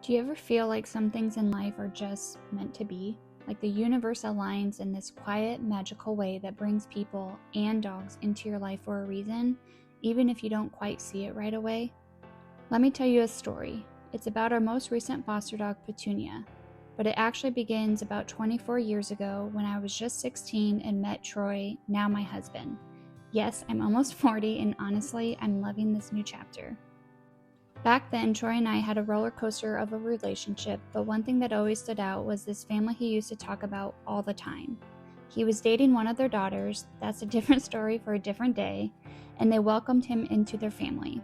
Do you ever feel like some things in life are just meant to be? Like the universe aligns in this quiet, magical way that brings people and dogs into your life for a reason, even if you don't quite see it right away? Let me tell you a story. It's about our most recent foster dog, Petunia, but it actually begins about 24 years ago when I was just 16 and met Troy, now my husband. Yes, I'm almost 40, and honestly, I'm loving this new chapter. Back then, Troy and I had a roller coaster of a relationship, but one thing that always stood out was this family he used to talk about all the time. He was dating one of their daughters, that's a different story for a different day, and they welcomed him into their family.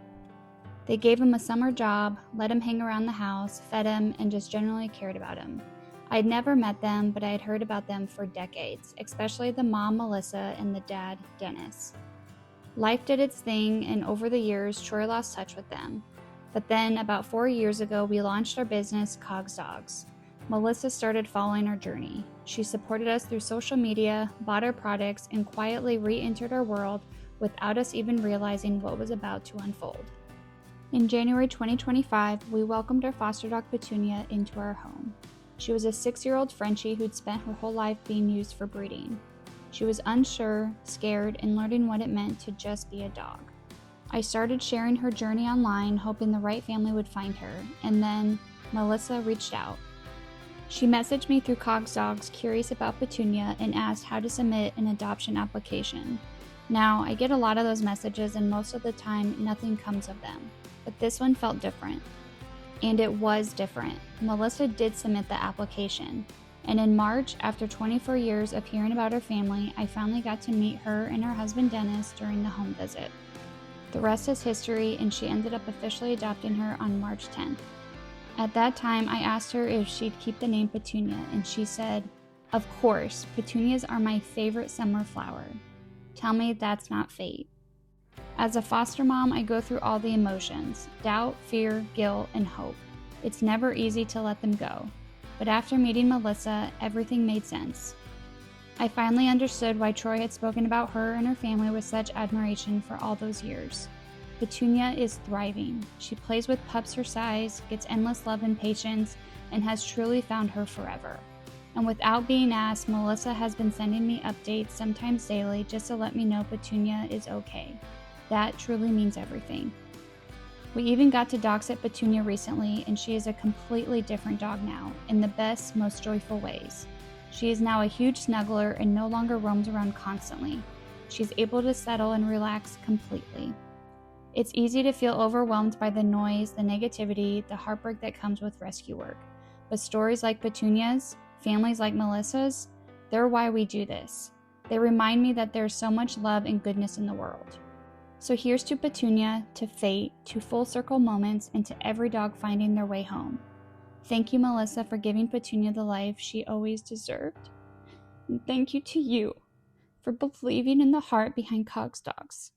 They gave him a summer job, let him hang around the house, fed him, and just generally cared about him. I'd never met them, but I had heard about them for decades, especially the mom, Melissa, and the dad, Dennis. Life did its thing, and over the years, Troy lost touch with them. But then, about 4 years ago, we launched our business, Cogs Dogs. Melissa started following our journey. She supported us through social media, bought our products, and quietly re-entered our world without us even realizing what was about to unfold. In January 2025, we welcomed our foster dog Petunia into our home. She was a 6-year-old Frenchie who'd spent her whole life being used for breeding. She was unsure, scared, and learning what it meant to just be a dog. I started sharing her journey online, hoping the right family would find her, and then Melissa reached out. She messaged me through Cogs Dogs, curious about Petunia, and asked how to submit an adoption application. Now, I get a lot of those messages, and most of the time, nothing comes of them. But this one felt different. And it was different. Melissa did submit the application. And in March, after 24 years of hearing about her family, I finally got to meet her and her husband Dennis during the home visit. The rest is history, and she ended up officially adopting her on March 10th. At that time, I asked her if she'd keep the name Petunia, and she said, "Of course, petunias are my favorite summer flower. Tell me that's not fate." As a foster mom, I go through all the emotions: doubt, fear, guilt, and hope. It's never easy to let them go. But after meeting Melissa, everything made sense. I finally understood why Troy had spoken about her and her family with such admiration for all those years. Petunia is thriving. She plays with pups her size, gets endless love and patience, and has truly found her forever. And without being asked, Melissa has been sending me updates, sometimes daily, just to let me know Petunia is okay. That truly means everything. We even got to dog sit Petunia recently, and she is a completely different dog now, in the best, most joyful ways. She is now a huge snuggler and no longer roams around constantly. She's able to settle and relax completely. It's easy to feel overwhelmed by the noise, the negativity, the heartbreak that comes with rescue work. But stories like Petunia's, families like Melissa's, they're why we do this. They remind me that there's so much love and goodness in the world. So here's to Petunia, to fate, to full circle moments, and to every dog finding their way home. Thank you, Melissa, for giving Petunia the life she always deserved. And thank you to you for believing in the heart behind Cogs Dogs.